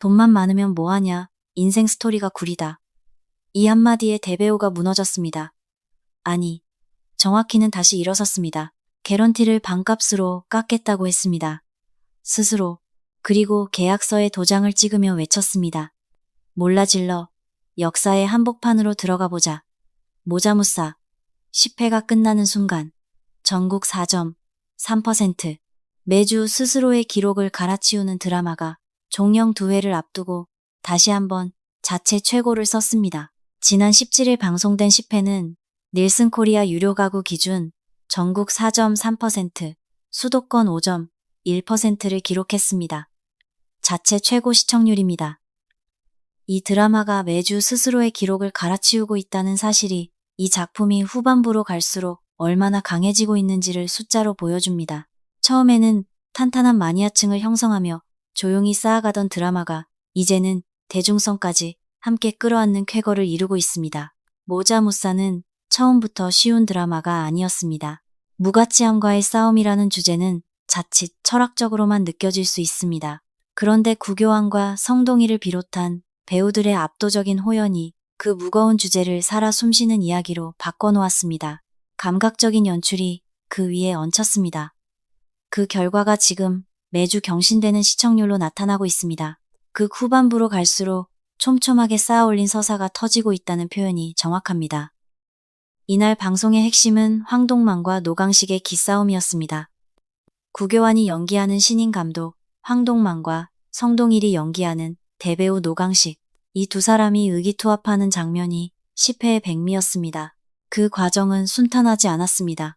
돈만 많으면 뭐하냐. 인생 스토리가 구리다. 이 한마디에 대배우가 무너졌습니다. 아니, 정확히는 다시 일어섰습니다. 개런티를 반값으로 깎겠다고 했습니다. 스스로. 그리고 계약서에 도장을 찍으며 외쳤습니다. 몰라질러. 역사의 한복판으로 들어가 보자. 모자무싸. 10회가 끝나는 순간. 전국 4.3%. 매주 스스로의 기록을 갈아치우는 드라마가 종영 2회를 앞두고 다시 한번 자체 최고를 썼습니다. 지난 17일 방송된 10회는 닐슨 코리아 유료 가구 기준 전국 4.3%, 수도권 5.1%를 기록했습니다. 자체 최고 시청률입니다. 이 드라마가 매주 스스로의 기록을 갈아치우고 있다는 사실이 이 작품이 후반부로 갈수록 얼마나 강해지고 있는지를 숫자로 보여줍니다. 처음에는 탄탄한 마니아층을 형성하며 조용히 쌓아가던 드라마가 이제는 대중성까지 함께 끌어안는 쾌거를 이루고 있습니다. 모자무싸는 처음부터 쉬운 드라마가 아니었습니다. 무가치함과의 싸움이라는 주제는 자칫 철학적으로만 느껴질 수 있습니다. 그런데 구교환과 성동희를 비롯한 배우들의 압도적인 호연이 그 무거운 주제를 살아 숨쉬는 이야기로 바꿔놓았습니다. 감각적인 연출이 그 위에 얹혔습니다. 그 결과가 지금 매주 경신되는 시청률로 나타나고 있습니다. 극 후반부로 갈수록 촘촘하게 쌓아올린 서사가 터지고 있다는 표현이 정확합니다. 이날 방송의 핵심은 황동만과 노강식의 기싸움이었습니다. 구교환이 연기하는 신인 감독 황동만과 성동일이 연기하는 대배우 노강식, 이 두 사람이 의기투합하는 장면이 10회의 백미였습니다. 그 과정은 순탄하지 않았습니다.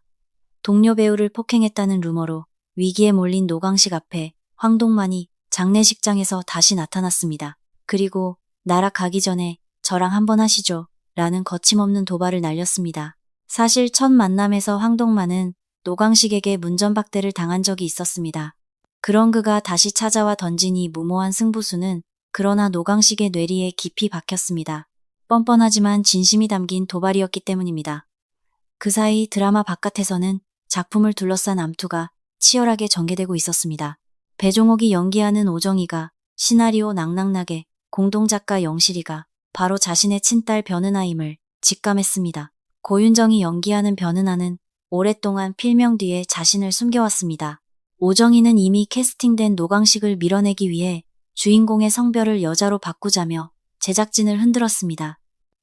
동료 배우를 폭행했다는 루머로 위기에 몰린 노강식 앞에 황동만이 장례식장에서 다시 나타났습니다. 그리고 날아가기 전에 저랑 한번 하시죠 라는 거침없는 도발을 날렸습니다. 사실 첫 만남에서 황동만은 노강식에게 문전박대를 당한 적이 있었습니다. 그런 그가 다시 찾아와 던진 이 무모한 승부수는 그러나 노강식의 뇌리에 깊이 박혔습니다. 뻔뻔하지만 진심이 담긴 도발이었기 때문입니다. 그 사이 드라마 바깥에서는 작품을 둘러싼 암투가 치열하게 전개되고 있었습니다. 배종옥이 연기하는 오정희가 시나리오 낭낭나게, 공동작가 영실이가 바로 자신의 친딸 변은아임을 직감했습니다. 고윤정이 연기하는 변은아는 오랫동안 필명 뒤에 자신을 숨겨왔습니다. 오정희는 이미 캐스팅된 노강식을 밀어내기 위해 주인공의 성별을 여자로 바꾸자며 제작진을 흔들었습니다.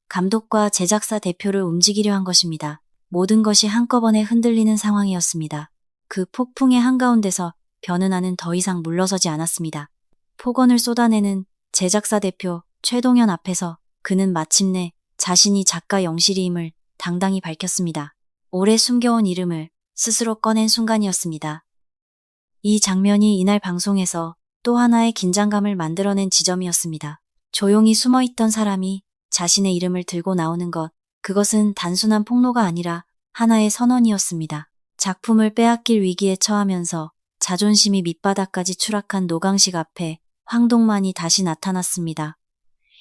감독과 제작사 대표를 움직이려 한 것입니다. 모든 것이 한꺼번에 흔들리는 상황이었습니다. 그 폭풍의 한가운데서 변은아는 더 이상 물러서지 않았습니다. 폭언을 쏟아내는 제작사 대표 최동현 앞에서 그는 마침내 자신이 작가 영실이임을 당당히 밝혔습니다. 오래 숨겨온 이름을 스스로 꺼낸 순간이었습니다. 이 장면이 이날 방송에서 또 하나의 긴장감을 만들어낸 지점이었습니다. 조용히 숨어있던 사람이 자신의 이름을 들고 나오는 것, 그것은 단순한 폭로가 아니라 하나의 선언이었습니다. 작품을 빼앗길 위기에 처하면서 자존심이 밑바닥까지 추락한 노강식 앞에 황동만이 다시 나타났습니다.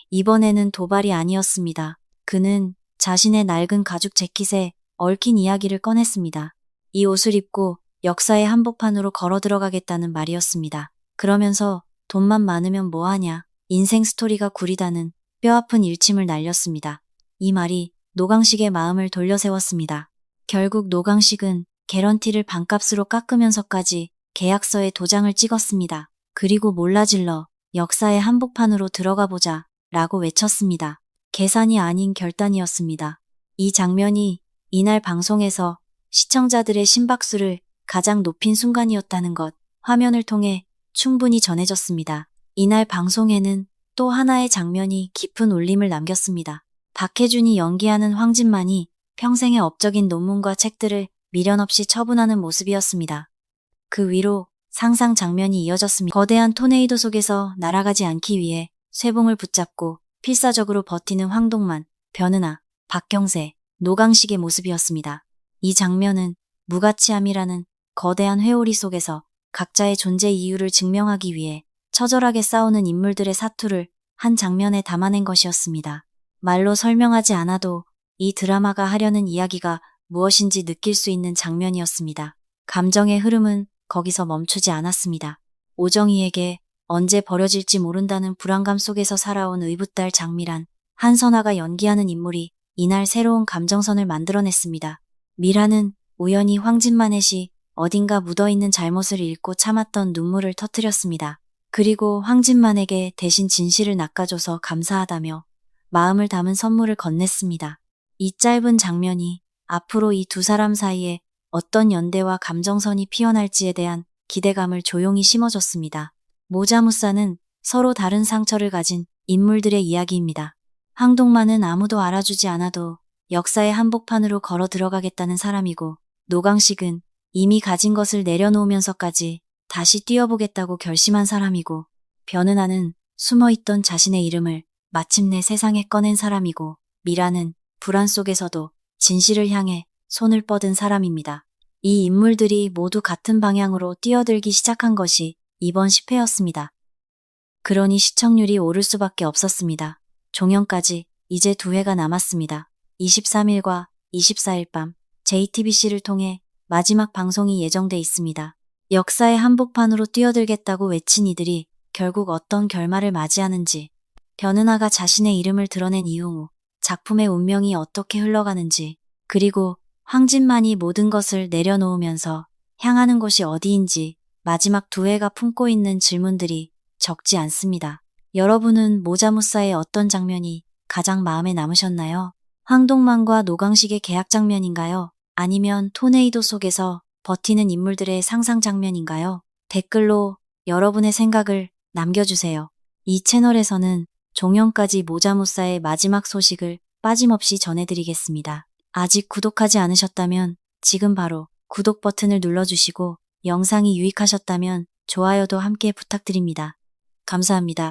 이번에는 도발이 아니었습니다. 그는 자신의 낡은 가죽 재킷에 얽힌 이야기를 꺼냈습니다. 이 옷을 입고 역사의 한복판으로 걸어 들어가겠다는 말이었습니다. 그러면서 돈만 많으면 뭐하냐, 인생 스토리가 구리다는 뼈아픈 일침을 날렸습니다. 이 말이 노강식의 마음을 돌려세웠습니다. 결국 노강식은 개런티를 반값으로 깎으면서까지 계약서에 도장을 찍었습니다. 그리고 몰라질러 역사의 한복판으로 들어가 보자 라고 외쳤습니다. 계산이 아닌 결단이었습니다. 이 장면이 이날 방송에서 시청자들의 심박수를 가장 높인 순간이었다는 것, 화면을 통해 충분히 전해졌습니다. 이날 방송에는 또 하나의 장면이 깊은 울림을 남겼습니다. 박해준이 연기하는 황진만이 평생의 업적인 논문과 책들을 미련 없이 처분하는 모습이었습니다. 그 위로 상상 장면이 이어졌습니다. 거대한 토네이도 속에서 날아가지 않기 위해 쇠봉을 붙잡고 필사적으로 버티는 황동만, 변은아, 박경세, 노강식의 모습이었습니다. 이 장면은 무가치함이라는 거대한 회오리 속에서 각자의 존재 이유를 증명하기 위해 처절하게 싸우는 인물들의 사투를 한 장면에 담아낸 것이었습니다. 말로 설명하지 않아도 이 드라마가 하려는 이야기가 무엇인지 느낄 수 있는 장면이었습니다. 감정의 흐름은 거기서 멈추지 않았습니다. 오정희에게 언제 버려질지 모른다는 불안감 속에서 살아온 의붓딸 장미란, 한선아가 연기하는 인물이 이날 새로운 감정선을 만들어냈습니다. 미라는 우연히 황진만의 시 어딘가 묻어있는 잘못을 읽고 참았던 눈물을 터뜨렸습니다. 그리고 황진만에게 대신 진실을 낚아줘서 감사하다며 마음을 담은 선물을 건넸습니다. 이 짧은 장면이 앞으로 이 두 사람 사이에 어떤 연대와 감정선이 피어날지에 대한 기대감을 조용히 심어줬습니다. 모자무사는 서로 다른 상처를 가진 인물들의 이야기입니다. 황동만은 아무도 알아주지 않아도 역사의 한복판으로 걸어 들어가겠다는 사람이고, 노강식은 이미 가진 것을 내려놓으면서까지 다시 뛰어보겠다고 결심한 사람이고, 변은하는 숨어있던 자신의 이름을 마침내 세상에 꺼낸 사람이고, 미라는 불안 속에서도 진실을 향해 손을 뻗은 사람입니다. 이 인물들이 모두 같은 방향으로 뛰어들기 시작한 것이 이번 10회였습니다. 그러니 시청률이 오를 수밖에 없었습니다. 종영까지 이제 2회가 남았습니다. 23일과 24일 밤 JTBC를 통해 마지막 방송이 예정돼 있습니다. 역사의 한복판으로 뛰어들겠다고 외친 이들이 결국 어떤 결말을 맞이하는지, 변은하가 자신의 이름을 드러낸 이후 작품의 운명이 어떻게 흘러가는지, 그리고 황진만이 모든 것을 내려놓으면서 향하는 곳이 어디인지 마지막 2회가 품고 있는 질문들이 적지 않습니다. 여러분은 모자무사의 어떤 장면이 가장 마음에 남으셨나요? 황동만과 노강식의 계약 장면인가요? 아니면 토네이도 속에서 버티는 인물들의 상상 장면인가요? 댓글로 여러분의 생각을 남겨주세요. 이 채널에서는 종영까지 모자무사의 마지막 소식을 빠짐없이 전해드리겠습니다. 아직 구독하지 않으셨다면 지금 바로 구독 버튼을 눌러주시고, 영상이 유익하셨다면 좋아요도 함께 부탁드립니다. 감사합니다.